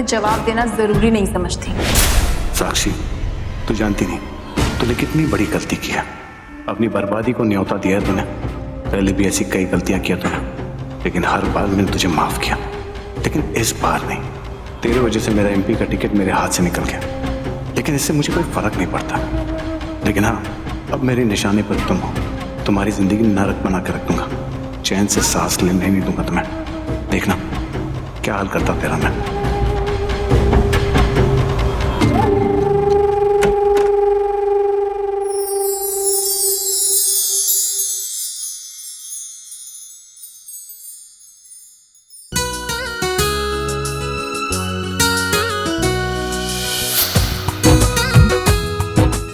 जवाब देना जरूरी नहीं समझती। साक्षी, तू जानती नहीं तूने कितनी बड़ी गलती की है। अपनी बर्बादी को न्योता दिया है तूने। पहले भी ऐसी कई गलतियां किया तूने, लेकिन हर बार मैंने तुझे माफ किया। लेकिन इस बार नहीं। तेरे वजह से मेरा एमपी का टिकट मेरे हाथ से निकल गया, लेकिन इससे मुझे कोई फर्क नहीं पड़ता। लेकिन हाँ, अब मेरे निशाने पर तुम हो। तुम्हारी जिंदगी नरक बना कर रख दूंगा। चैन से सांस लेने नहीं दूंगा तुम्हें। देखना क्या हाल करता तेरा मैं।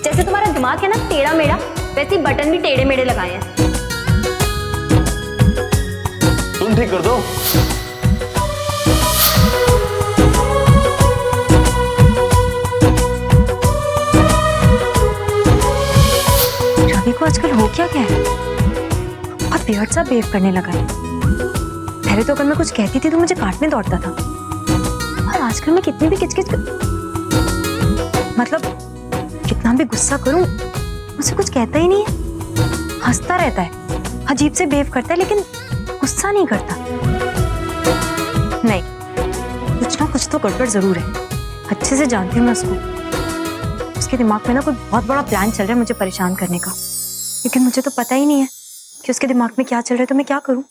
जैसे तुम्हारा दिमाग है ना टेढ़ा मेढ़ा, वैसे बटन भी टेढ़े मेढ़े लगाए हैं। तुम ठीक कर दो। रवि को आजकल हो क्या है, बहुत बेहद सा बिहेव करने लगा है। पहले तो अगर मैं कुछ कहती थी तो मुझे काटने दौड़ता था, और आजकल मैं कितनी भी किचकिच मतलब कितना भी गुस्सा करूं मुझे कुछ कहता ही नहीं है। हंसता रहता है, अजीब से बिहेव करता है, लेकिन गुस्सा नहीं करता। नहीं, कुछ ना कुछ तो गड़बड़ जरूर है। अच्छे से जानती हूँ मैं उसको। उसके दिमाग में ना कोई बहुत बड़ा प्लान चल रहा है मुझे परेशान करने का, लेकिन मुझे तो पता ही नहीं है कि उसके दिमाग में क्या चल रहा है। तो मैं क्या करूं?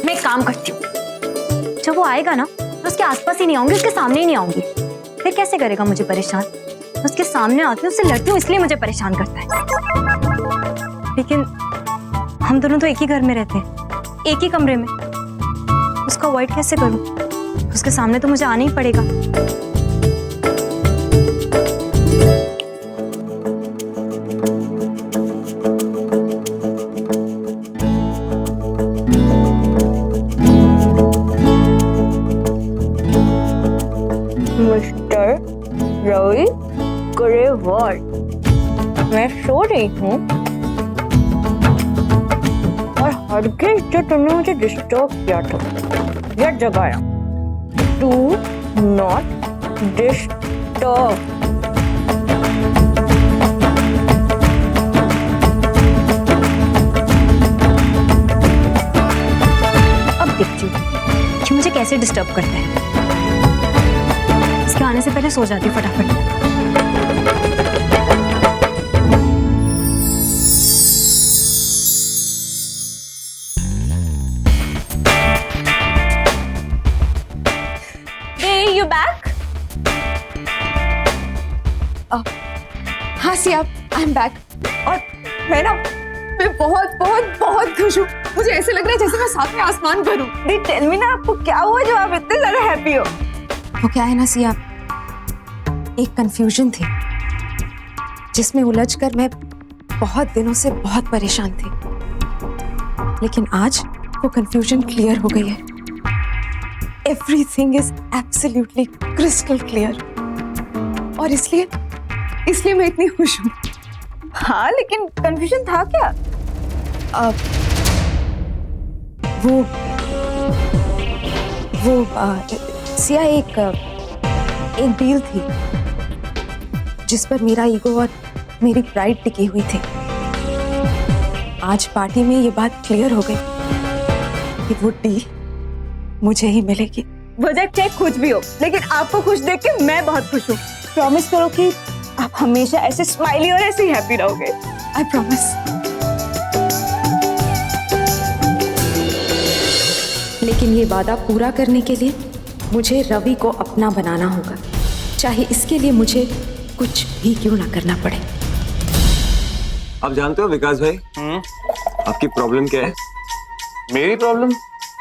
मैं एक काम करती हूँ, जब वो आएगा ना तो उसके आसपास ही नहीं आऊंगी, उसके सामने ही नहीं आऊंगी। फिर कैसे करेगा मुझे परेशान? उसके सामने आती हूँ, उससे लड़ती हूँ, इसलिए मुझे परेशान करता है। लेकिन हम दोनों तो एक ही घर में रहते हैं, एक ही कमरे में। उसको अवॉइड कैसे करूं? उसके सामने तो मुझे आना ही पड़ेगा। मिस्टर रवि ग्रेवाल, मैं सो रही हूँ और हरगिज़ जो तुमने मुझे डिस्टर्ब किया था या जगाया, डू नॉट डिस्टर्ब। अब देखती हूँ कि मुझे कैसे डिस्टर्ब करता है। इसके आने से पहले सो जाती हूँ फटाफट। Hey, you back? हाँ सिया, आई एम बैक। और मैं बहुत बहुत बहुत खुश हूँ। मुझे ऐसे लग रहा है जैसे मैं साथ में आसमान पर हूँ। टेल मी ना, आपको क्या हुआ जो आप इतने ज्यादा हैप्पी हो? वो क्या है ना सिया, एक कंफ्यूजन थी जिसमें उलझकर मैं बहुत दिनों से बहुत परेशान थी, लेकिन आज वो कंफ्यूजन क्लियर हो गई है। Everything is absolutely crystal clear, और इसलिए मैं इतनी खुश हूँ। हाँ, लेकिन कंफ्यूजन था क्या? सिया, एक डील थी जिस पर मेरा ईगो और मेरी प्राइड टिकी हुई थी। आज पार्टी में ये बात क्लियर हो गई कि वो डील मुझे ही मिलेगी। वजह चाहे कुछ भी हो, लेकिन आपको खुश देख के मैं बहुत खुश हूँ। प्रॉमिस करो कि आप हमेशा ऐसे स्माइली और ऐसे ही हैप्पी रहोगे। I promise. लेकिन ये वादा पूरा करने के लिए मुझे रवि को अपना बनाना होगा, चाहे इसके लिए मुझे कुछ भी क्यों ना करना पड़े। आप जानते हो विकास भाई, आपकी प्रॉब्लम क्या है? मेरी प्रॉब्लम?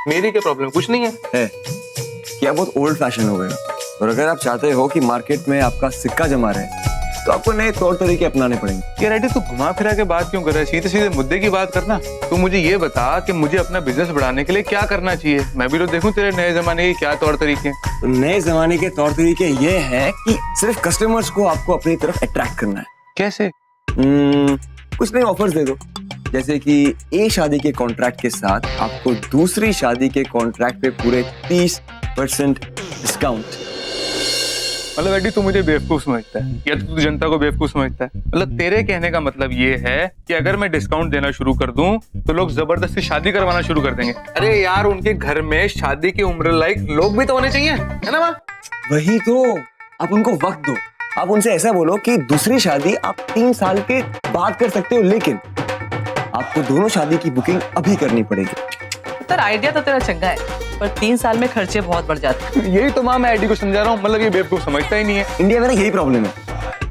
मेरी क्या प्रॉब्लम? कुछ नहीं है। कि आप बहुत ओल्ड फैशन हो गए हो, और अगर आप चाहते हो कि मार्केट में आपका सिक्का जमा रहे तो आपको नए तौर तरीके अपनाने पड़ेंगे। यार रेडी, तू घुमा फिरा के बात क्यों कर रहा है? सीधे सीधे मुद्दे की बात करना। तू मुझे ये बता कि मुझे अपना बिजनेस बढ़ाने के लिए क्या करना चाहिए। मैं भी तो देखूं तेरे नए जमाने के क्या तौर तरीके हैं। तो नए जमाने के तौर तरीके ये हैं कि सिर्फ कस्टमर्स को आपको अपनी तरफ अट्रैक्ट करना है। कैसे? कुछ नए ऑफर्स दे दो, जैसे कि एक शादी के कॉन्ट्रैक्ट के साथ आपको दूसरी शादी के कॉन्ट्रैक्ट पे पूरे 30% डिस्काउंट। मतलब एडी तू मुझे बेवकूफ समझता है या तू जनता को बेवकूफ समझता है? मतलब तेरे कहने का मतलब ये है कि अगर मैं डिस्काउंट देना शुरू कर दूं तो लोग जबरदस्ती शादी करवाना शुरू कर देंगे। अरे यार, उनके घर में शादी की उम्र लायक लोग भी तो होने चाहिए, है ना माँ? वही तो, आप उनको वक्त दो। आप उनसे ऐसा बोलो कि दूसरी शादी आप 3 साल के बाद कर सकते हो, लेकिन आपको दोनों शादी की बुकिंग अभी करनी पड़ेगी। तो आइडिया तो तेरा चंगा है, पर 3 साल में खर्चे बहुत बढ़ जाते हैं। यही तो माँ मैं एडी को समझा रहा हूँ, मतलब ये बेवकूफ समझता ही नहीं है। इंडिया में ना यही प्रॉब्लम है।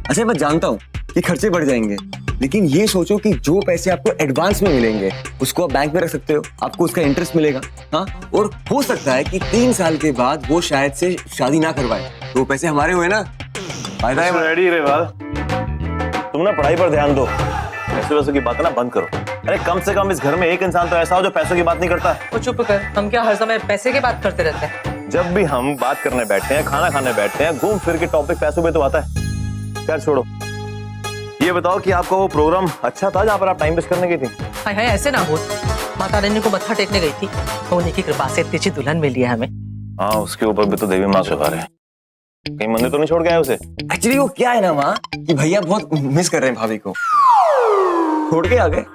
अच्छा, मैं जानता हूँ कि खर्चे बढ़ जाएंगे, लेकिन ये सोचो कि जो पैसे आपको एडवांस में मिलेंगे उसको आप बैंक में रख सकते हो, आपको उसका इंटरेस्ट मिलेगा। हाँ, और हो सकता है कि 3 साल के बाद वो शायद से शादी ना करवाए, तो वो पैसे हमारे हुए ना, फायदा है। रेडी रेवाल, तुम ना पढ़ाई पर ध्यान दो, पैसे वैसे की बातें ना बंद करो। अरे कम से कम इस घर में एक इंसान तो ऐसा हो जो पैसों की बात नहीं करता। वो चुप कर, हम क्या हर समय पैसे की बात करते रहते हैं? जब भी हम बात करने बैठते हैं, खाना खाने बैठते हैं, घूम फिर के टॉपिक पैसों पे तो आता है। खैर छोड़ो, ये बताओ कि आपका वो प्रोग्राम अच्छा था जहाँ पर आप टाइम वेस्ट करने गई थी? हाय हाय, ऐसे ना बोल। माता रानी को मत्था टेकने गई थी, तो उन्हीं की कृपा से इतनी अच्छी दुल्हन मिली है हमें। हाँ, उसके ऊपर भी तो देवी माँ सुखा रहे हैं। कहीं मंदिर तो नहीं छोड़ के आए उसे? एक्चुअली वो क्या है ना माँ, कि भैया बहुत मिस कर रहे हैं भाभी को, छोड़ के आ गए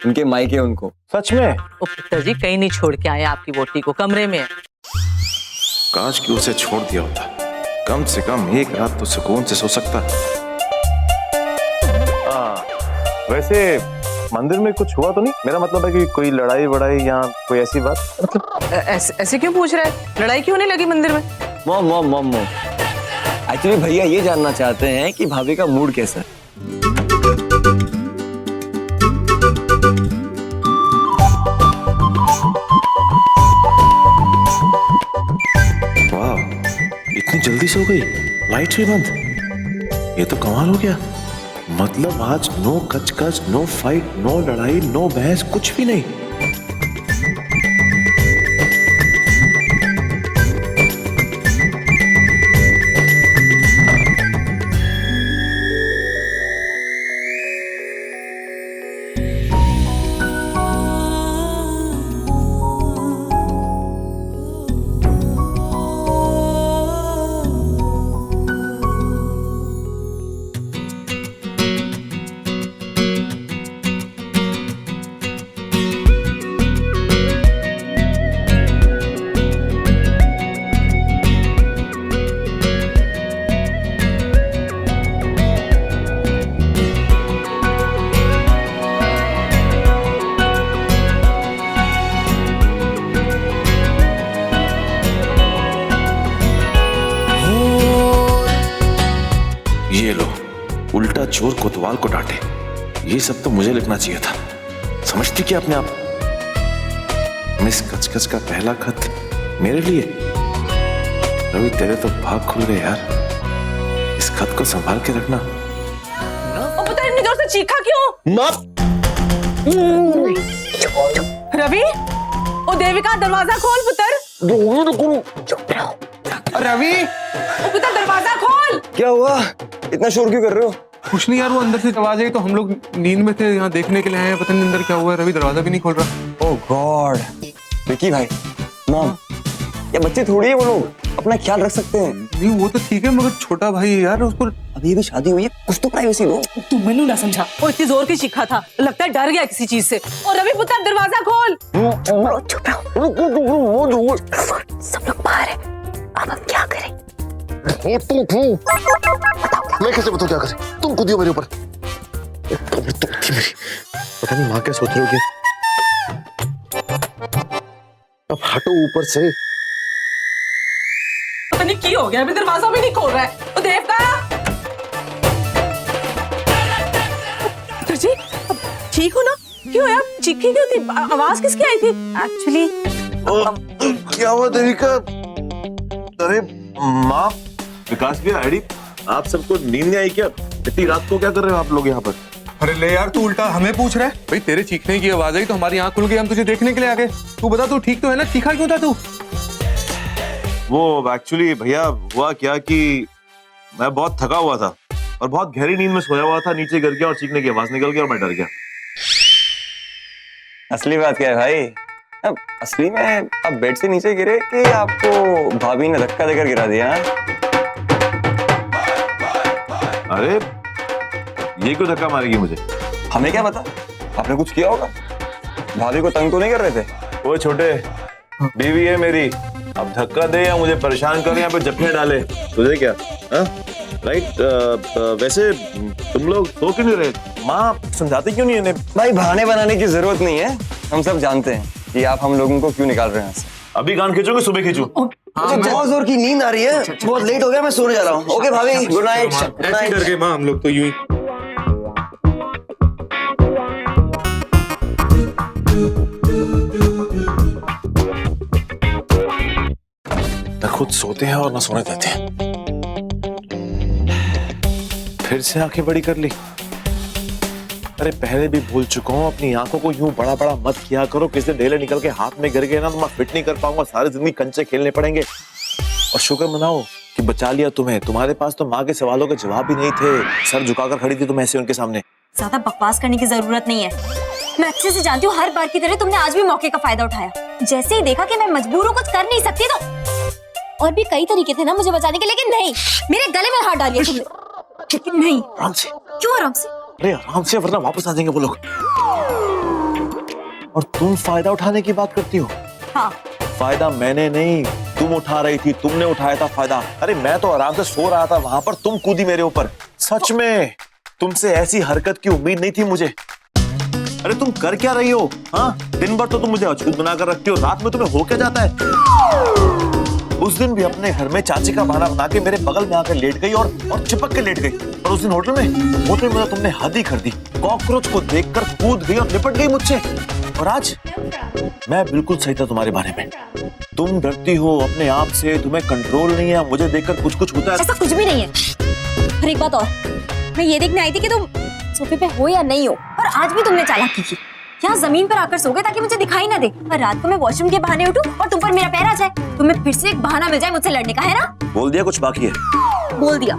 उनके मायके उनको। सच में? ओ पुत्र जी, कहीं नहीं छोड़ के आए आपकी बोटी को, कमरे में है। काश कि उसे छोड़ दिया होता, कम से कम एक रात तो सुकून से सो सकता। वैसे मंदिर में कुछ हुआ तो नहीं? मेरा मतलब है कि कोई लड़ाई वड़ाई या कोई ऐसी बात? मतलब ऐसे क्यों पूछ रहा है? लड़ाई क्यों नहीं लगी मंदिर में? Mom mom mom mom, actually भैया ये जानना चाहते हैं कि भाभी का मूड कैसा है। वाह, इतनी जल्दी सो गई, लाइट भी बंद। ये तो कमाल हो गया। मतलब आज नो कचकच, नो फाइट, नो लड़ाई, नो बहस, कुछ भी नहीं। ये लो, उल्टा चोर कोतवाल को डांटे। ये सब तो मुझे लिखना चाहिए था। समझती क्या अपने आप? मिस कचकच का पहला खत मेरे लिए। रवि, तेरे तो भाग खुल गए यार। इस खत को संभाल के रखना। ओ पुत्र, इतनी जोर से चीखा क्यों? रवि, ओ देविका, दरवाजा खोल पुत्र। रवि, ओ पुत्र, दरवाजा खोल। क्या हुआ, इतना शोर क्यों कर रहे हो? कुछ नहीं यार, वो अंदर से आवाज आई तो हम लोग नींद में थे, यहाँ देखने के लिए आए हैं। पता नहीं अंदर क्या हुआ है। रवि दरवाजा भी नहीं खोल रहा। ओह गॉड, विकी भाई, मॉम, ये बच्चे थोड़ी है, वो लोग अपना ख्याल रख सकते हैं। नहीं वो तो ठीक है, मगर छोटा भाई है यार, उसको अभी भी शादी हुई है, कुछ तो प्राइवेसी दो। तू मैनू ना समझा। वो इतनी जोर की चीखा था, लगता है डर गया किसी चीज से। और रवि पुत्र, दरवाजा खोल। चुप रहो, सब लोग बाहर है। अब हम क्या करें? मैं कैसे बताऊं क्या करें? तुम कूदियो मेरे ऊपर। तुम थी मेरी, पता नहीं माँ क्या सोच रही होगी। अब हटो ऊपर से। पता नहीं क्या हो गया, अभी दरवाजा भी नहीं खोल रहा है। ओ देवका, जी अब ठीक हो ना? क्यों यार चीखी क्यों थी? आवाज किसकी आई थी? एक्चुअली क्या हुआ देविका? अरे माँ, विकास भैया, एडी, आप सबको नींद नहीं आई क्या? इतनी रात को क्या कर रहे हो आप लोग यहाँ पर? अरे ले यार, तू उल्टा हमें पूछ रहा है। भाई तेरे चीखने की आवाज आई तो हमारी आंख खुल गई, हम तुझे देखने के लिए आ गए। तू बता, तू ठीक तो है ना? चीखा क्यों था तू? वो एक्चुअली भैया हुआ क्या कि मैं बहुत थका हुआ था और बहुत गहरी नींद में सोया हुआ था, नीचे गिर गया और चीखने की आवाज निकल गई और मैं डर गया। असली बात क्या है भाई, अब असली में आप बेड से नीचे गिरे कि आपको भाभी ने धक्का देकर गिरा दिया? अरे ये क्यों धक्का मारेगी मुझे? हमें क्या पता, आपने कुछ किया होगा। भाभी को तंग तो नहीं कर रहे थे? वो छोटे, बीवी है मेरी, अब धक्का दे या मुझे परेशान करे या फिर जप्फियां डाले, तुझे क्या? राइट। वैसे तुम लोग सो क्यों नहीं रहे? माँ समझाते क्यों नहीं इन्हें? भाई बहाने बनाने की जरूरत नहीं है, हम सब जानते हैं कि आप हम लोगों को क्यों निकाल रहे हैं यहाँ से। अभी कान खींचोगे सुबह खींचू? मुझे बहुत जोर की नींद आ रही है, बहुत लेट हो गया, मैं सोने जा रहा हूँ। ओके भाभी, गुड नाइट। ऐसे करके माँ हम लोग तो यूं ही न खुद सोते हैं और न सोने देते हैं। फिर से आंखें बड़ी कर ली। अरे पहले भी भूल चुका हूँ, अपनी आंखों को यूं बड़ा बड़ा मत किया करो। किसी दिन ढेले निकल के हाथ में गिर गए ना तो मैं फिट नहीं कर पाऊंगा, सारी जिंदगी कंचे खेलने पड़ेंगे। और शुक्र मनाओ कि बचा लिया तुम्हें। तुम्हारे पास तो माँ के सवालों के जवाब भी नहीं थे, सर झुकाकर खड़ी थी तुम ऐसे उनके सामने। ज्यादा बकवास करने की जरूरत नहीं है, मैं अच्छे से जानती हूँ हर बार की तरह तुमने आज भी मौके का फायदा उठाया। जैसे ही देखा कि मैं मजबूर हूँ, कुछ कर नहीं सकती तो और भी कई तरीके थे ना मुझे बचाने के, लेकिन नहीं, मेरे गले में हाथ डालिए तुमने। लेकिन नहीं। आराम से। क्यों आराम से? अरे आराम से, वरना वापस आ जाएंगे वो लोग। और तुम फायदा उठाने की बात करती हो? हाँ। फायदा मैंने नहीं, तुम उठा रही थी, तुमने उठाया था फायदा। अरे मैं तो आराम से सो रहा था, वहां पर तुम कूदी मेरे ऊपर। सच में तुमसे ऐसी हरकत की उम्मीद नहीं थी मुझे। अरे तुम कर क्या रही हो? हाँ, दिन भर तो तुम मुझे अछूत बनाकर रखती हो, रात में तुम्हें हो क्या जाता है? उस दिन भी अपने घर में चाची का बहाना बना के मेरे बगल में आकर लेट गई और चिपक के लेट गई। और उस दिन होटल में तो तुमने हद ही कर दी। कॉकरोच को देखकर कूद गई और लिपट गई मुझसे। और आज मैं बिल्कुल सही था तुम्हारे बारे में। तुम डरती हो अपने आप से, तुम्हें कंट्रोल नहीं है, मुझे देखकर कुछ कुछ होता है। ऐसा कुछ भी नहीं है। और एक बात और, मैं ये देखने आई थी कि तुम सोफे पे हो या नहीं हो, और आज भी तुमने चालाकी की। यहाँ जमीन पर आकर सो गए ताकि मुझे दिखाई ना दे, और रात को मैं वॉशरूम के बहाने उठूं और तुम पर मेरा पैर आ जाए, तुम्हें फिर से एक बहाना मिल जाए मुझसे लड़ने का, है ना? बोल दिया कुछ बाकी है? बोल दिया।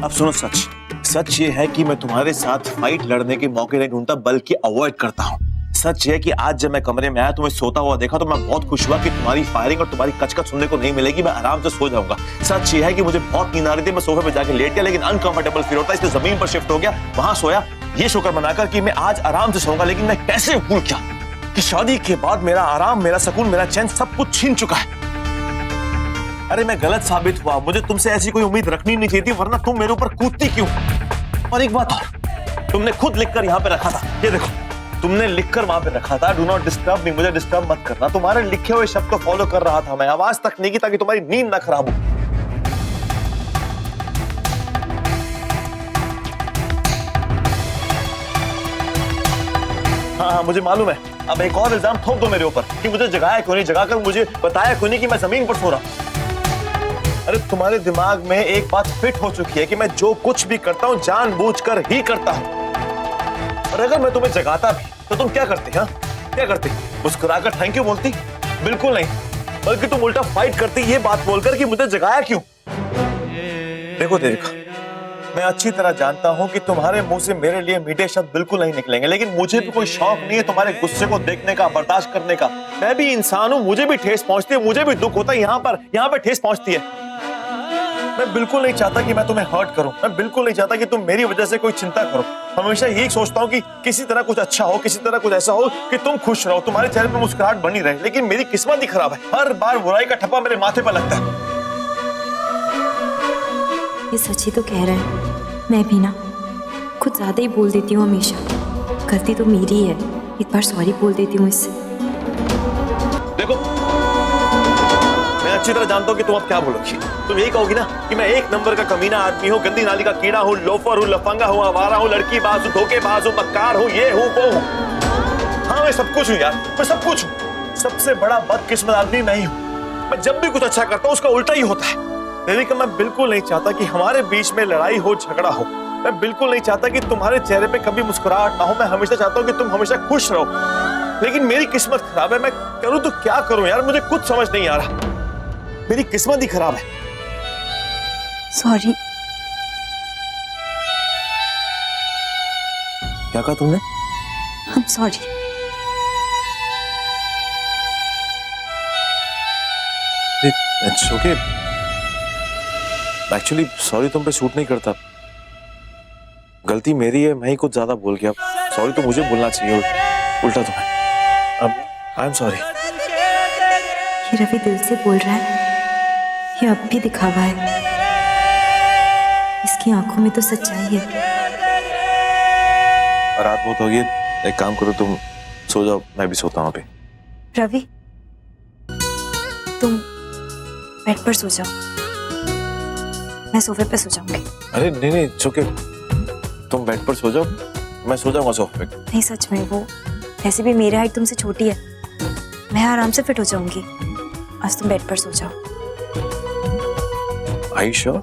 अब सुनो, सच ये है कि मैं तुम्हारे साथ फाइट लड़ने के मौके नहीं ढूंढता, बल्कि अवॉइड करता हूँ। सच है कि आज जब मैं कमरे में आया, तुम्हें सोता हुआ देखा तो मैं बहुत खुश हुआ कि तुम्हारी फायरिंग और तुम्हारी कचकच सुनने को नहीं मिलेगी, मैं आराम से सो जाऊंगा। सच ये है कि मुझे बहुत नींद आ रही थी, मैं सोफे पे जाके लेट गया, लेकिन अनकंफर्टेबल फील होता है, इसलिए जमीन पर शिफ्ट हो गया, वहां सोया, ये शुक्र मनाकर कि मैं आज आराम से सोऊंगा। लेकिन मैं कैसे भूल गया कि शादी के बाद मेरा आराम, मेरा सुकून, मेरा चैन सब कुछ छीन चुका है। अरे मैं गलत साबित हुआ, मुझे तुमसे ऐसी कोई उम्मीद रखनी नहीं चाहिए थी, वरना तुम मेरे ऊपर कूदती क्यों? और एक बात और, तुमने खुद लिखकर यहाँ पे रखा था, ये देखो, तुमने लिखकर वहां पे रखा था, डू नॉट डिस्टर्ब मी, मुझे डिस्टर्ब मत करना। तुम्हारे लिखे हुए शब्द को फॉलो कर रहा था मैं, आवाज तक नहीं की ताकि तुम्हारी नींद ना खराब हो। हाँ, मुझे मालूम है। अब एक और इल्जाम ठोक दो मेरे ऊपर कि मुझे जगाया क्यों नहीं, जगाकर मुझे बताया क्यों नहीं कि मैं जमीन पर सो रहा। अरे तुम्हारे दिमाग में एक बात फिट हो चुकी है कि मैं जो कुछ भी करता हूं जानबूझकर ही करता हूं। और अगर मैं तुम्हें जगाता भी तो तुम क्या करती? हाँ, क्या करती? मुस्कुराकर थैंक यू बोलती? बिल्कुल नहीं, बल्कि तुम उल्टा फाइट करती ये बात बोलकर कि मुझे जगाया क्यों। देखो देविका, मैं अच्छी तरह जानता हूं कि तुम्हारे मुंह से मेरे लिए मीठे शब्द बिल्कुल नहीं निकलेंगे, लेकिन मुझे भी कोई शौक नहीं है तुम्हारे गुस्से को देखने का, बर्दाश्त करने का। मैं भी इंसान हूं, मुझे भी ठेस पहुंचती है, मुझे भी दुख होता है, यहाँ पर ठेस पहुंचती है। मैं बिल्कुल नहीं चाहता कि मैं तुम्हें हर्ट करूं, मैं बिल्कुल नहीं चाहता कि तुम मेरी वजह से कोई चिंता करो। हमेशा यही सोचता हूं कि किसी तरह कुछ अच्छा हो, किसी तरह कुछ ऐसा हो कि तुम खुश रहो, तुम्हारे चेहरे पर मुस्कुराहट बनी रहे। लेकिन मेरी किस्मत ही खराब है, हर बार बुराई का ठप्पा मेरे माथे पर लगता है। ये सच ही तो कह रहा है, मैं भी ना खुद ज्यादा ही बोल देती हूँ हमेशा। गलती तो मेरी है, एक बार सॉरी बोल देती हूँ इससे। देखो, मैं अच्छी तरह जानता हूँ कि तुम अब क्या बोलोगी। तुम यही कहोगी ना कि मैं एक नंबर का कमीना आदमी हूँ, गंदी नाली का कीड़ा हूँ, लोफर हूँ, लफंगा हूँ, आवारा हूँ, लड़की बाज हूँ, धोखेबाज हूँ, मक्कार हूँ, ये हूँ, वो हूँ। हाँ, मैं सब कुछ हूँ यार, मैं सब कुछ हूँ। सबसे बड़ा बदकिस्मत आदमी मैं ही हूँ। मैं जब भी कुछ अच्छा करता हूँ उसका उल्टा ही होता है। देविका, मैं बिल्कुल नहीं चाहता कि हमारे बीच में लड़ाई हो, झगड़ा हो। मैं बिल्कुल नहीं चाहता कि तुम्हारे चेहरे पे कभी मुस्कुराहट ना हो। मैं हमेशा चाहता हूँ कि तुम हमेशा खुश रहो, लेकिन मेरी किस्मत खराब है। मैं करूँ तो क्या करूँ यार, मुझे कुछ समझ नहीं आ रहा। मेरी किस्मत ही खराब है। सॉरी। क्या कहा तुमने? I'm sorry। It's okay. Actually sorry तुम पे सूट नहीं करता, गलती मेरी है, मैं ही कुछ ज्यादा बोल गया। सॉरी तो मुझे बोलना चाहिए, उल्टा तुम्हें। अब आई एम सॉरी। ये रवि दिल से बोल रहा है, ये अब भी दिखावा है, इसकी आंखों में तो सच्चाई है। रात बहुत हो गई, एक काम करो तुम सो जाओ, मैं भी सोता हूँ अभी। रवि तुम बेड पर सो जाओ, मैं सोफे पे सो जाऊंगी। अरे नहीं नहीं ओके, तुम बेड पर सो जाओ, मैं सो जाऊंगा सोफे पे। नहीं सच में, वो वैसे भी मेरी हाइट तुमसे छोटी है, मैं आराम से फिट हो जाऊंगी। आज तुम बेड पर सो जाओ। Are you sure?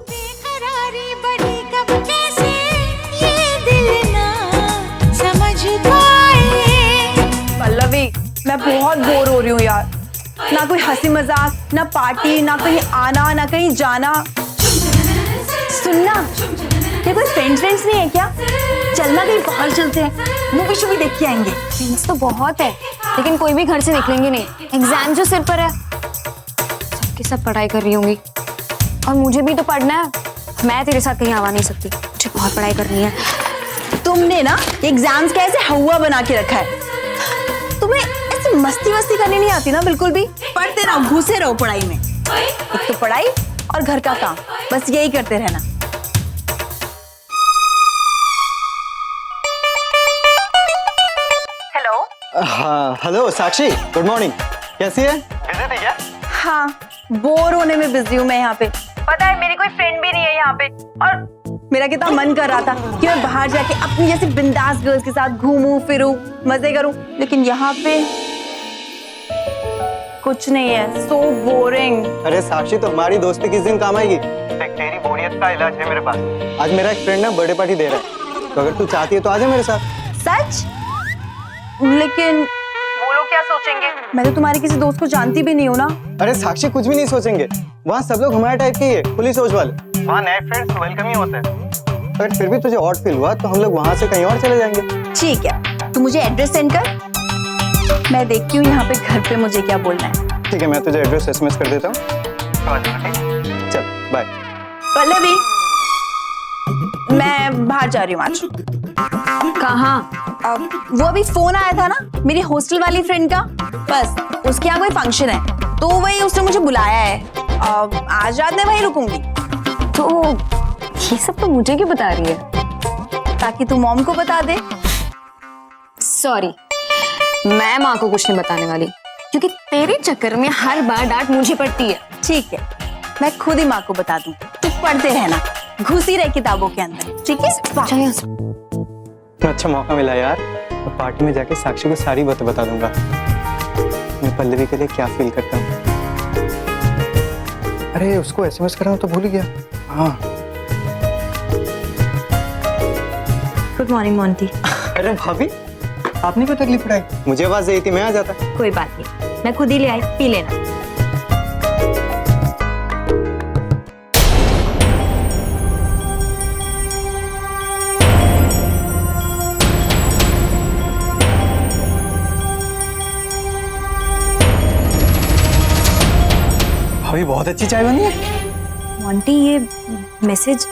पल्लवी, मैं बहुत बोर हो रही हूँ यार। ना कोई हंसी मजाक, ना पार्टी, ना कहीं आना, ना कहीं जाना। सुनना, ये कोई फ्रेंड्स नहीं है क्या? चलना कहीं बाहर चलते हैं, मूवी शूवी देख के आएंगे। फ्रेंड्स तो बहुत है, लेकिन कोई भी घर से निकलेंगे नहीं। एग्जाम जो सिर पर है, सबके सब पढ़ाई कर रही होंगी, और मुझे भी तो पढ़ना है। मैं तेरे साथ कहीं आवा नहीं सकती, मुझे बहुत पढ़ाई करनी है। तुमने ना एग्जाम्स का ऐसे हवा बना के रखा है। तुम्हें ऐसे मस्ती करनी नहीं आती ना बिल्कुल भी। पढ़ते रहो, घुसे रहो पढ़ाई में। एक तो पढ़ाई और घर का काम, बस यही करते रहना। हेलो। हाँ हेलो साक्षी, गुड मॉर्निंग। कैसी है? बिजी थी क्या? हाँ, बोर होने में बिजी हूँ मैं यहाँ पे। पता है मेरी कोई फ्रेंड भी नहीं है यहाँ पे, और मेरा कितना मन कर रहा था कि मैं बाहर जाके अपनी जैसे बिंदास गर्ल्स के साथ घूमूं फिरूं, मजे करूं, लेकिन यहाँ पे कुछ नहीं है। So boring. अरे साक्षी, तो हमारी दोस्ती किस दिन काम आएगी? एक तेरी बोरियत का इलाज है मेरे पास। आज मेरा एक फ्रेंड ना बर्थडे पार्टी दे रहा है, तो अगर तू चाहती है तो आ जा मेरे साथ। सच? लेकिन वो लोग क्या सोचेंगे? मैं तो तुम्हारी किसी दोस्त को जानती भी नहीं हूँ ना। अरे साक्षी, कुछ भी नहीं सोचेंगे, वहाँ सब लोग हमारे टाइप के ही है, खुली सोच वाले। वहाँ नए फ्रेंड्स वेलकम ही होते हैं। अगर फिर भी तुझे ऑड फील हुआ तो हम लोग वहाँ से कहीं और चले जाएंगे। ठीक है, तू मुझे एड्रेस सेंड कर, मैं देखती हूँ यहाँ पे घर पे मुझे क्या बोलना है। ठीक है, मैं तुझे एड्रेस एसएमएस कर देता हूँ। चल बाय। पल्लवी, मैं बाहर जा रही हूँ आज। कहाँ? वो अभी फोन आया था ना मेरी हॉस्टल वाली फ्रेंड का, बस उसके यहाँ कोई फंक्शन है, तो वही उसने मुझे बुलाया है। आज रात मैं वहीं रुकूंगी। तो ये सब तो मुझे क्यों बता रही है? ताकि तू मॉम को बता दे। सॉरी, मैं माँ को कुछ नहीं बताने वाली, क्योंकि तेरे चक्कर में हर बार डांट मुझे पड़ती है। ठीक है, मैं खुद ही माँ को बता दूं। तू पढ़ते रहना, घुसी रह किताबों के अंदर, ठीक है? अच्छा मौका मिला यार, तो पार्टी में जाके साक्षी को सारी बातें बता दूंगा, मैं पल्लवी के लिए क्या फील करता हूँ। अरे उसको एसएमएस कर रहा हूँ तो भूल ही गया। हाँ, गुड मॉर्निंग मोंटी। अरे भाभी, आपने क्यों तकलीफ उठाई? मुझे आवाज दी थी, मैं आ जाता। कोई बात नहीं, मैं खुद ही ले आई, पी लेना। भाभी बहुत अच्छी चाय बनी है। मोंटी, ये मैसेज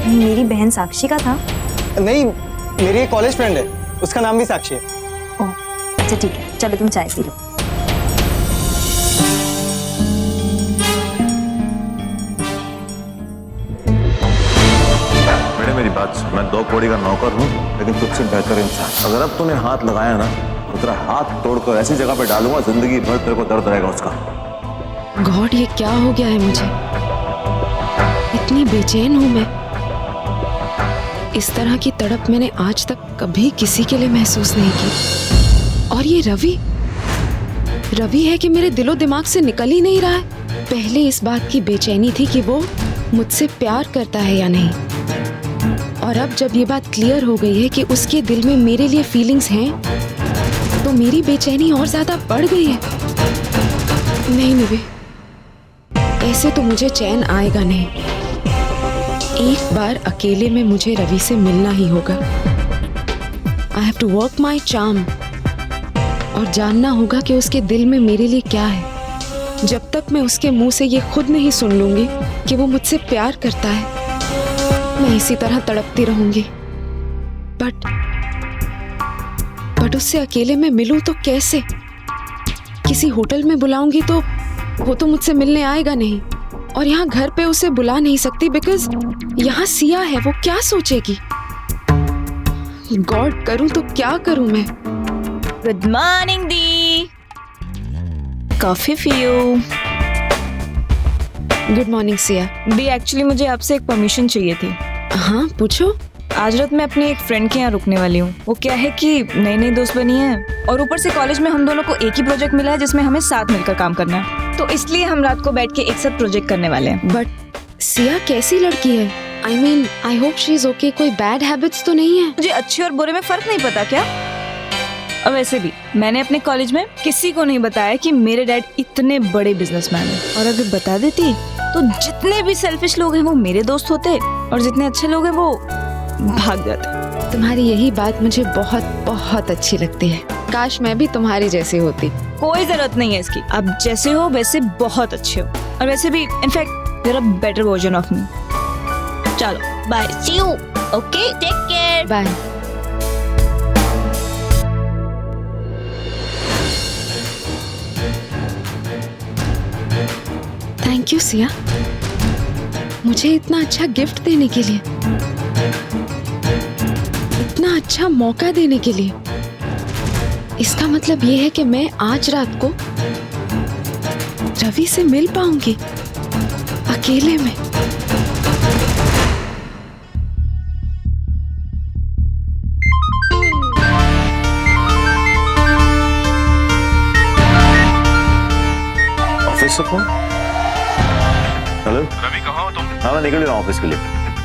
मेरी बहन साक्षी का था। नहीं, मेरी एक कॉलेज फ्रेंड है, उसका नाम भी साक्षी है। ओह अच्छा ठीक है, चलो तुम चाय पी लो। बेटे मेरी बात सुन, मैं 2 कौड़ी का नौकर हूँ, लेकिन तुझसे बेहतर इंसान। अगर अब तूने हाथ लगाया ना, तो तेरा हाथ तोड़कर ऐसी जगह पे डालूंगा, जिंदगी भर तेरे को दर्द रहेगा उसका। गॉड, ये क्या हो गया है मुझे? इतनी बेचैन हूं मैं। इस तरह की तड़प मैंने आज तक कभी किसी के लिए महसूस नहीं की। और ये रवि है कि मेरे दिलो दिमाग से निकल ही नहीं रहा है। पहले इस बात की बेचैनी थी कि वो मुझसे प्यार करता है या नहीं, और अब जब ये बात क्लियर हो गई है कि उसके दिल में मेरे लिए फीलिंग्स हैं, तो मेरी बेचैनी और ज्यादा बढ़ गई है। नहीं निवे, ऐसे तो मुझे चैन आएगा नहीं। एक बार अकेले में मुझे रवि से मिलना ही होगा। I have to work my charm, और जानना होगा कि उसके दिल में मेरे लिए क्या है। जब तक मैं उसके मुंह से ये खुद नहीं सुन लूंगी कि वो मुझसे प्यार करता है, मैं इसी तरह तड़पती रहूंगी। बट उससे अकेले में मिलूं तो कैसे? किसी होटल में बुलाऊंगी तो वो तो मुझसे मिलने आएगा नहीं, और यहाँ घर पे उसे बुला नहीं सकती बिकॉज यहाँ सिया है। वो क्या सोचेगी? गॉड, करूं तो क्या करूं मैं? Good morning the, coffee for you. Good morning Siya. The actually मुझे आपसे एक परमिशन चाहिए थी। हाँ पूछो। आज रात मैं अपनी एक फ्रेंड के यहाँ रुकने वाली हूँ। वो क्या है कि नई नई दोस्त बनी है और ऊपर से कॉलेज में हम दोनों को एक ही प्रोजेक्ट मिला है जिसमें हमें साथ मिलकर काम करना है, तो इसलिए हम रात को बैठ के एक साथ प्रोजेक्ट करने वाले हैं। बट सिया कैसी लड़की है? I mean I hope she is okay. कोई बैड हैबिट्स तो नहीं है? मुझे अच्छे और बुरे में फर्क नहीं पता क्या? और वैसे भी मैंने अपने कॉलेज में किसी को नहीं बताया कि मेरे डैड इतने बड़े बिजनेसमैन हैं, और अगर बता देती तो जितने भी सेल्फिश लोग हैं वो मेरे दोस्त होते और जितने अच्छे लोग हैं वो भाग जाते। तुम्हारी यही बात मुझे बहुत बहुत अच्छी लगती है। काश मैं भी तुम्हारी जैसी होती। कोई जरूरत नहीं है इसकी, आप जैसे हो वैसे बहुत अच्छे हो, और वैसे भी in fact you are a better version of me. चलो bye, see you, okay, take care, bye. Thank you Siya, मुझे इतना अच्छा गिफ्ट देने के लिए, इतना अच्छा मौका देने के लिए। इसका मतलब ये है कि मैं आज रात को रवि से मिल पाऊंगी अकेले में। ऑफिस से फोन? हेलो रवि, कहाँ हो तुम? हाँ, मैं निकल रहा हूँ ऑफिस के लिए।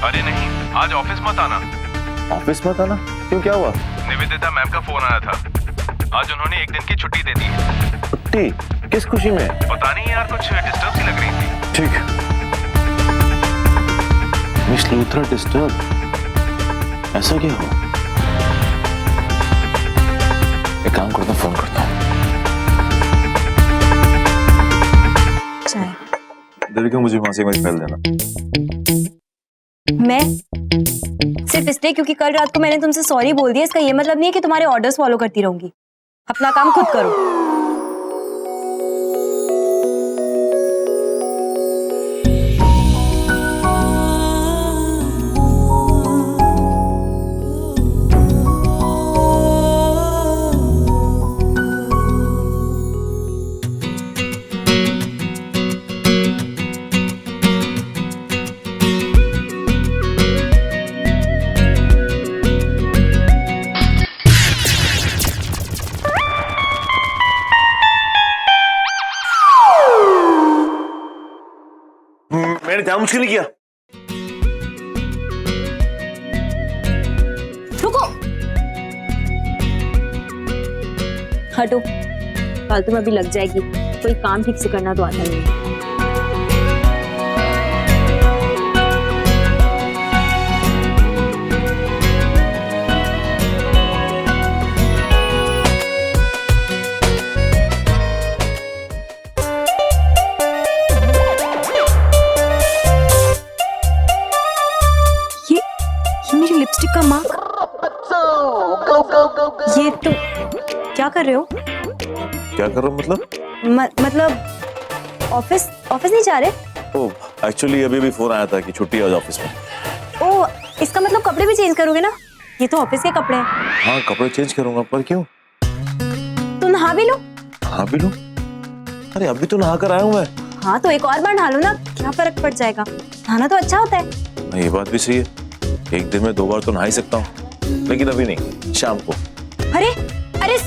अरे नहीं, आज ऑफिस मत आना। ऑफिस मत आना? क्यों, क्या हुआ? निवेदिता मैम का फोन आया था, आज उन्होंने एक दिन की छुट्टी दे दी है। छुट्टी? किस खुशी में? पता नहीं यार, कुछ डिस्टर्ब सी लग रही थी। ठीक है। Miss Luthra disturb? ऐसा क्या हुआ? एक काम करता हूँ, फोन करता हूँ। चाय। देवी को मुझे वहां से इमेज फैल देना। मैं सिर्फ इसलिए क्योंकि कल रात को मैंने तुमसे सॉरी बोल दिया, इसका ये मतलब नहीं है कि तुम्हारे ऑर्डर्स फॉलो करती रहूंगी। अपना काम खुद करो। मैंने जान मुझे नहीं किया। रुको, हटो, फालतू में अभी लग जाएगी। कोई काम ठीक से करना तो आता नहीं है। मेरी लिपस्टिक का मार्क। ये तो क्या कर रहे हो? क्या कर रहा हूँ मतलब? मतलब ऑफिस नहीं जा रहे? ओह, एक्चुअली अभी भी फोन आया था कि छुट्टी आज ऑफिस में। ओह, इसका मतलब कपड़े भी चेंज करोगे ना? ये तो ऑफिस के कपड़े हैं। हाँ, कपड़े चेंज करूंगा, पर क्यों? तो नहा भी लो। नहा भी लूं? अरे अभी तो नहा कर आया हूँ मैं। हाँ तो एक और बार नहा लो ना, क्या फर्क पड़ जाएगा? नहाना तो अच्छा होता है। ये बात भी सही है, एक दिन में 2 बार तो नहा ही सकता हूँ, लेकिन अभी नहीं, शाम को। अरे अरे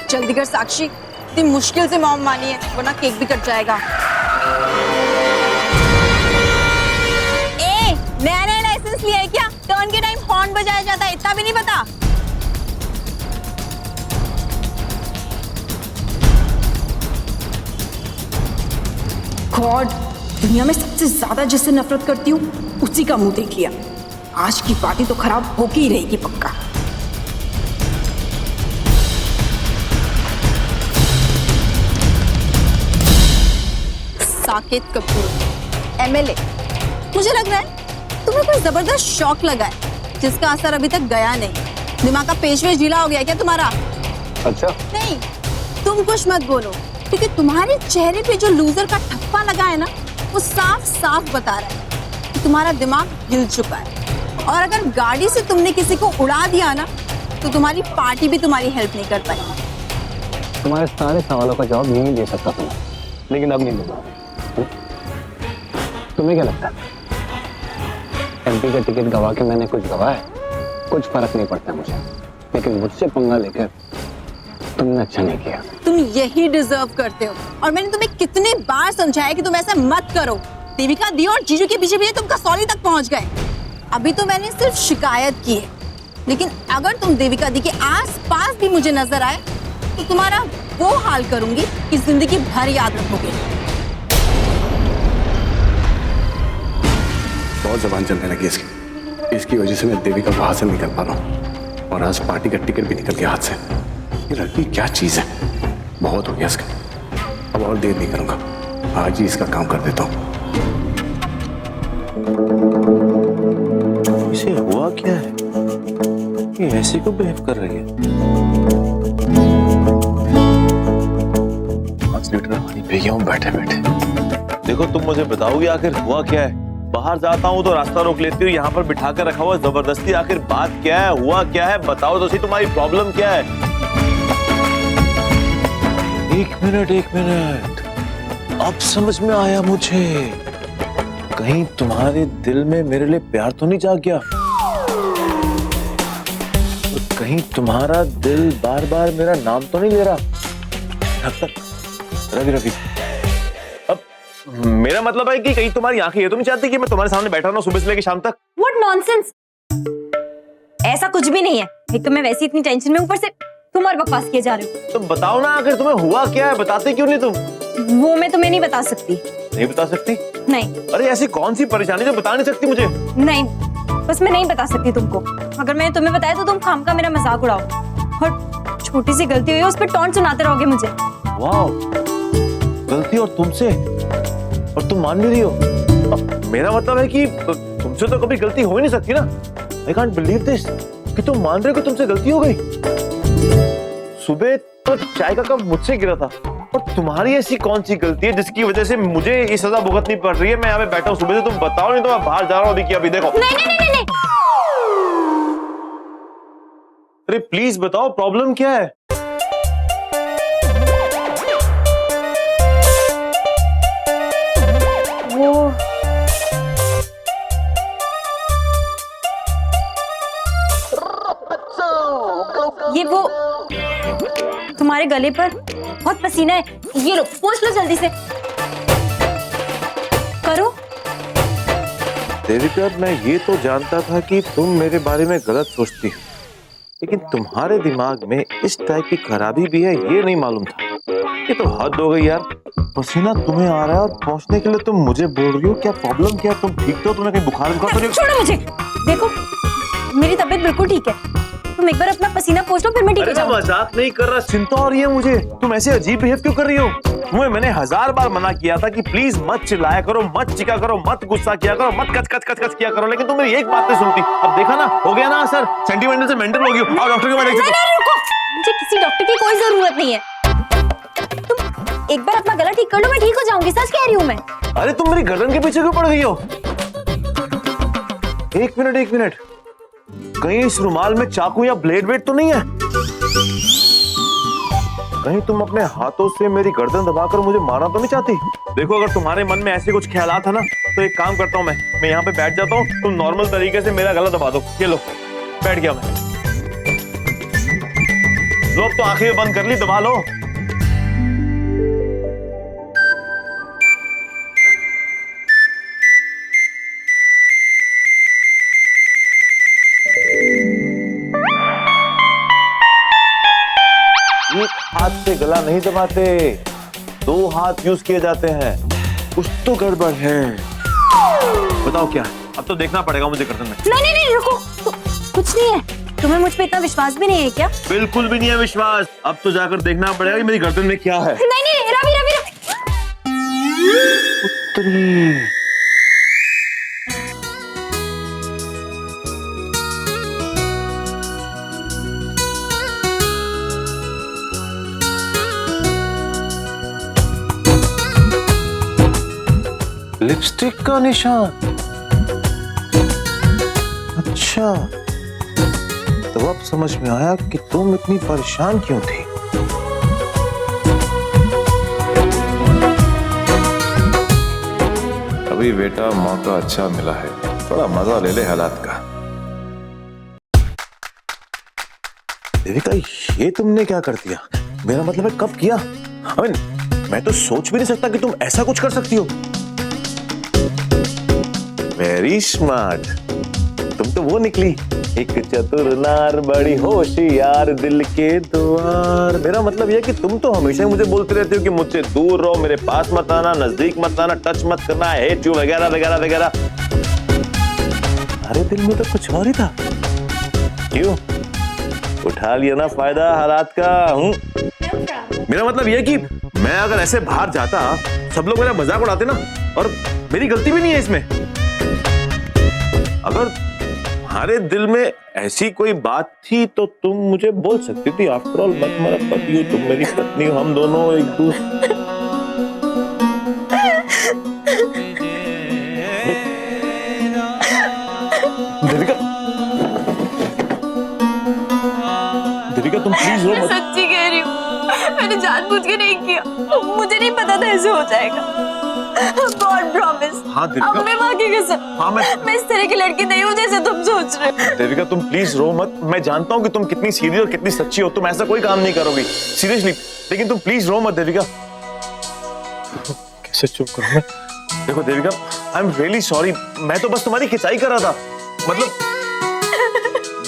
जल्दी कर साक्षी, इतनी मुश्किल से मॉम मानी है, वरना केक भी कट जाएगा। ए, नया लाइसेंस लिया है क्या? टर्न के टाइम हॉर्न बजाया जाता है, इतना भी नहीं पता? गॉड, दुनिया में सबसे ज्यादा जिससे नफरत करती हूँ उसी का मुंह देख लिया। आज की पार्टी तो खराब होके ही रहेगी पक्का। साकेत कपूर एमएलए। मुझे लग रहा है तुम्हें कोई जबरदस्त शौक लगा है जिसका असर अभी तक गया नहीं। दिमाग का पेशवेश ढीला हो गया क्या तुम्हारा? अच्छा, नहीं, तुम कुछ मत बोलो, क्योंकि तुम्हारे चेहरे पे जो लूजर का ठप्पा लगा है ना, वो साफ साफ बता रहा है कि तुम्हारा दिमाग हिल चुका है। और अगर गाड़ी से तुमने किसी को उड़ा दिया ना, तो तुम्हारी पार्टी भी तुम्हारी हेल्प नहीं कर पाएगी। तुम्हारे सारे सवालों का जवाब नहीं दे सकता तुम्हें, लेकिन अब नहीं दूंगा। तुम्हें क्या लगता है एमपी का टिकट गवा के मैंने कुछ गवा है? कुछ फर्क नहीं पड़ता मुझे, लेकिन मुझसे पंगा लेकर तुमने अच्छा नहीं किया। तुम यही डिजर्व करते हो, और मैंने तुम्हें कितने बार समझाया कि तुम ऐसा मत करो। देविका दी और जीजू के पीछे पीछे तुम कसौली तक पहुंच गए। अभी तो मैंने सिर्फ शिकायत की है, लेकिन अगर तुम देविका दी के आस-पास भी मुझे नजर आए तो तुम्हारा वो हाल करूंगी कि जिंदगी भर याद रखोगे। बहुत जबान चलने लगी इसकी वजह से मैं देविका को हासिल नहीं कर पा रहा हूँ, और आज पार्टी का टिकट भी निकल गया हाथ से। ये लड़की क्या चीज है, बहुत हो गया इसका। अब और देर नहीं करूंगा, आज ही इसका काम कर देता हूँ। इसे हुआ क्या है, ये ऐसे क्यों बिहेव कर रही है? 5 लीटर पानी पी गया हूँ बैठे बैठे। देखो तुम मुझे बताओगे आखिर हुआ क्या है? बाहर जाता हूँ तो रास्ता रोक लेती हूँ, यहाँ पर बिठा कर रखा हुआ जबरदस्ती। आखिर बात क्या है, हुआ क्या है? बताओ तो सही, तुम्हारी प्रॉब्लम क्या है? एक मिनट, अब समझ में आया मुझे। कहीं तुम्हारे दिल में मेरे लिए प्यार तो नहीं जाग गया? और कहीं तुम्हारा दिल बार बार मेरा नाम तो नहीं ले रहा? रवि, अब मेरा मतलब है कि कहीं तुम्हारी आंखें ये तो नहीं चाहती कि मैं तुम्हारे सामने बैठा रहूं सुबह से लेकर शाम तक? What nonsense! ऐसा कुछ भी नहीं है। एक तो मैं वैसे इतनी टेंशन में, ऊपर से तुम और बकवास किए जा रहे हो। तो बताओ ना आखिर तुम्हें हुआ क्या है, बताते क्यों नहीं तुम? वो मैं तुम्हें नहीं बता सकती। नहीं बता सकती? नहीं। अरे ऐसी कौन सी परेशानी जो बता नहीं सकती मुझे? नहीं, बस मैं नहीं बता सकती तुमको। अगर मैंने तुम्हें बताया तो तुम खामखा मेरा मजाक उड़ाओ, और छोटी सी गलती हुई है उस पर टॉन्ट सुनाते रहोगे मुझे। वाह, गलती और तुमसे, और तुम मान भी रही हो? मेरा मतलब है कि तुमसे तो कभी गलती हो ही नहीं सकती ना। I can't believe this कि तुम मान रहे हो कि तुमसे गलती हो गई। सुबह तो चाय का कप मुझसे गिरा था, और तुम्हारी ऐसी कौन सी गलती है जिसकी वजह से मुझे ये सजा भुगतनी पड़ रही है? मैं यहाँ पे बैठा हूँ सुबह से, तुम बताओ, नहीं तो मैं बाहर जा रहा हूँ अभी। अभी देखो। नहीं। अरे प्लीज बताओ प्रॉब्लम क्या है? वो तुम्हारे गले पर बहुत पसीना है, ये लो, पोंछ लो जल्दी से। करो। देविका, मैं ये तो जानता था कि तुम मेरे बारे में गलत सोचती हो, लेकिन तुम्हारे दिमाग में इस टाइप की खराबी भी है ये नहीं मालूम था। ये तो हद हो गई यार। पसीना तुम्हें आ रहा है और पहुंचने के लिए तुम मुझे बोल रही हो, क्या प्रॉब्लम क्या? तुम ठीक तो? तुम्हें कहीं बुखार तो नहीं? छोड़ो मुझे। देखो मेरी तबीयत बिल्कुल ठीक है, तुम एक बार अपना पसीना पोंछ लो, फिर मैं ठीक हो जाऊंगी। मजाक नहीं कर रहा, चिंता हो रही है मुझे। तुम ऐसे अजीब बिहेव क्यों कर रही हो? तुम्हें मैंने 1000 बार मना किया था कि प्लीज मत चिल्लाया करो, मत चिका करो, मत गुस्सा किया करो, मत कच किया करो, लेकिन तुम मेरी एक बात नहीं सुनती। अब देखा ना, हो गया ना असर। सेंटिमेंटल से मेंटल हो गई और डॉक्टर के पास देख रुको, मुझे किसी डॉक्टर की कोई जरूरत नहीं है। तुम एक बार अपना गला ठीक कर लो, मैं ठीक हो जाऊंगी, सच कह रही हूँ मैं। अरे तुम मेरी गर्दन के पीछे क्यों पड़ गई हो? एक मिनट, कहीं इस रुमाल में चाकू या ब्लेड वेड तो नहीं है? कहीं तुम अपने हाथों से मेरी गर्दन दबाकर मुझे मारना तो नहीं चाहती? देखो, अगर तुम्हारे मन में ऐसे कुछ ख्यालात है ना, तो एक काम करता हूँ, मैं यहाँ पे बैठ जाता हूँ, तुम नॉर्मल तरीके से मेरा गला दबा दो। ये लो, बैठ गया मैं। लो, अब तो आंखें बंद कर ली, दबा लो। एक हाथ से गला नहीं दबाते, 2 हाथ यूज किए जाते हैं। कुछ तो गड़बड़ है। बताओ क्या है? अब तो देखना पड़ेगा मुझे गर्दन में। नहीं, रुको, कुछ नहीं है। तुम्हें मुझ पे इतना विश्वास भी नहीं है क्या? बिल्कुल भी नहीं है विश्वास। अब तो जाकर देखना पड़ेगा कि मेरी गर्दन में क्या है। नहीं, रवि। तेरी। लिपस्टिक का निशान। अच्छा, तो अब समझ में आया कि तुम इतनी परेशान क्यों थी। अभी बेटा मौका अच्छा मिला है, थोड़ा मजा ले ले हालात का। देविका, ये तुमने क्या कर दिया? मेरा मतलब है कब किया? मैं तो सोच भी नहीं सकता कि तुम ऐसा कुछ कर सकती हो। Very smart. तुम तो वो निकली, एक चतुर नार बड़ी होशियार दिल के द्वार। मेरा मतलब यह कि तुम तो हमेशा मुझे बोलते रहते हो कि मुझसे दूर रहो, मेरे पास मत आना, नजदीक मत आना, टच मत करना, हेट यू वगैरह वगैरह वगैरह। अरे दिल में तो कुछ और ही था। क्यों? उठा लिया ना फायदा हालात का। मेरा मतलब यह कि मैं अगर ऐसे बाहर जाता, सब लोग मेरा मजाक उड़ाते ना, और मेरी गलती भी नहीं है इसमें। अगर तुम्हारे दिल में ऐसी कोई बात थी तो तुम मुझे बोल सकती थी। आफ्टर ऑल मैं तुम्हारा पति हूँ, तुम मेरी पत्नी हो, हम दोनों एक दूसरे। देविका, देविका तुम प्लीज रो मत। सच्ची कह रही हूँ, मैंने जानबूझ के नहीं किया, मुझे नहीं पता था ऐसे हो जाएगा। God promise। हाँ देविका, अब मैं माँ की कसम, हाँ मैं इस तरह की लड़की नहीं हूँ जैसे तुम सोच रहे हो। देविका तुम प्लीज रो मत। मैं जानता हूँ कि तुम कितनी सीरियस और कितनी सच्ची हो, तुम ऐसा कोई काम नहीं करोगी सीरियसली, लेकिन तुम प्लीज रो मत देविका। कैसे चुप करूं मैं? देखो Devika, I am really sorry, मैं तो बस तुम्हारी खिंचाई कर रहा था। मतलब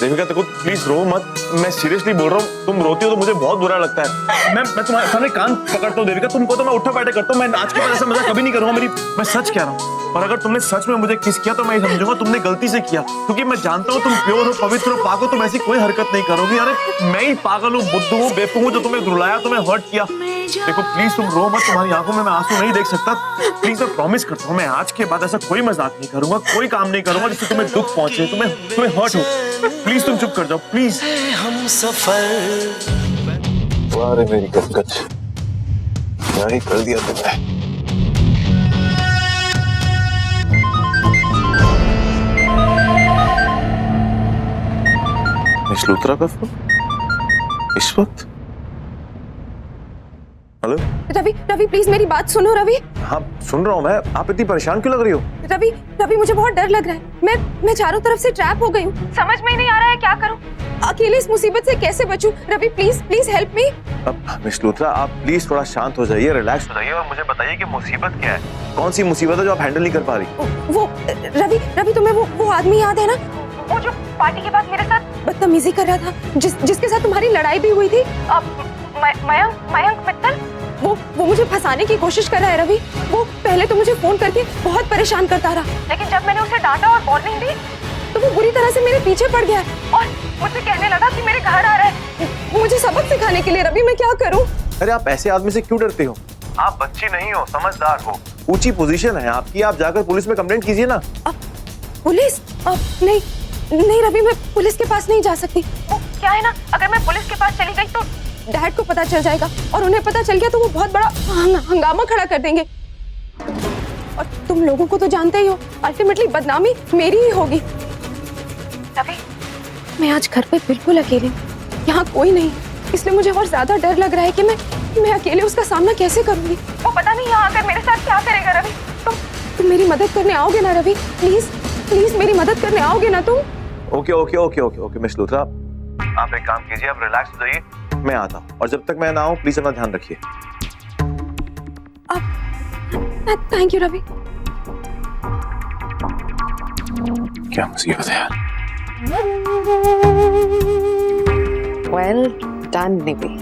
देविका देखो प्लीज रो मत, मैं सीरियसली बोल रहा हूँ। तुम रोती हो तो मुझे बहुत बुरा लगता है। मैं तुम्हारे सामने कान पकड़ता हूँ देविका, तुमको तो मैं उठा बैठे करता हूँ। मैं आज के बाद ऐसा मजाक कभी नहीं करूंगा। मैं सच कह रहा हूँ। और अगर तुमने सच में मुझे किस किया तो मैं समझूंगा तुमने गलती से किया, क्योंकि मैं जानता हूँ तुम प्योर हो, पवित्र हो, पाक हो, तुम ऐसी कोई हरकत नहीं करोगी। अरे मैं ही पागल हूँ, बुद्धू हूँ, बेवकूफ हूँ जो तुम्हें रुलाया, तुम्हें हर्ट किया। देखो प्लीज तुम रो मत, तुम्हारी आंखों में मैं आंसू नहीं देख सकता। प्लीज मैं प्रॉमिस करता हूँ, मैं आज के बाद ऐसा कोई मजाक नहीं करूंगा, कोई काम नहीं करूंगा जिससे तुम्हें दुख पहुंचे, तुम्हें हर्ट हो। प्लीज तुम चुप कर जाओ प्लीज। हम सफर। अरे मेरी गचगच, क्या ही कर दिया तुमने। मिस लूथरा का फोन इस वक्त? हेलो रवि, रवि प्लीज मेरी बात सुनो रवि। हाँ सुन रहा हूँ मैं। आप इतनी परेशान क्यों लग रही हो? रवि, रवि मुझे बहुत डर लग रहा है। मैं चारों तरफ से ट्रैप हो गई हूँ, समझ में ही नहीं आ रहा है क्या करूँ। अकेले इस मुसीबत से कैसे बचूं? Ravi please please help me. अब मिस लूथरा आप प्लीज थोड़ा शांत हो जाइए, रिलैक्स हो जाइए और मुझे बताइए कि मुसीबत क्या है, कौन सी मुसीबत है जो आप हैंडल नहीं कर पा रही? वो रवि तुम्हें वो आदमी याद है ना, वो जो पार्टी के बाद मेरे साथ बदतमीजी कर रहा था, जिसके साथ तुम्हारी लड़ाई भी हुई थी, मयंक मित्तल। वो मुझे फंसाने की कोशिश कर रहा है रवि। वो पहले तो मुझे फोन करके बहुत परेशान करता रहा, लेकिन जब मैंने उसे डांटा और वार्निंग दी तो वो बुरी तरह से मेरे पीछे पड़ गया और मुझे कहने लगा कि मेरे घर आ रहा है मुझे सबक सिखाने के लिए। रवि मैं क्या करूं? अरे आप ऐसे आदमी से क्यों डरते हो? आप बच्ची नहीं हो, समझदार हो, ऊंची पोजीशन है आपकी, आप जाकर पुलिस में कंप्लेंट कीजिए ना। पुलिस? नहीं रवि, मैं पुलिस के पास नहीं जा सकती। वो क्या है ना, अगर मैं पुलिस के पास चली गई तो डैड को पता चल जाएगा और उन्हें पता चल गया तो वो बहुत बड़ा हंगामा खड़ा कर देंगे। और तुम लोगों को तो जानते ही हो, अल्टीमेटली बदनामी मेरी ही होगी। रवि मैं आज घर पे बिल्कुल अकेली, यहाँ कोई नहीं, इसलिए मुझे और ज्यादा डर लग रहा है कि मैं अकेले उसका सामना कैसे करूंगी। वो पता नहीं यहाँ आकर मेरे साथ क्या करेगा। रवि तुम मेरी मदद करने आओगे ना रवि? प्लीज प्लीज मेरी मदद करने आओगे ना तुम? ओके मिस लूथरा, आप एक काम कीजिए, आप रिलैक्स हो जाइए, मैं आता हूँ और जब तक मैं ना आऊँ प्लीज अपना ध्यान रखिए। Thank you Ravi. क्या मुसीबत है यार। Well done निवी।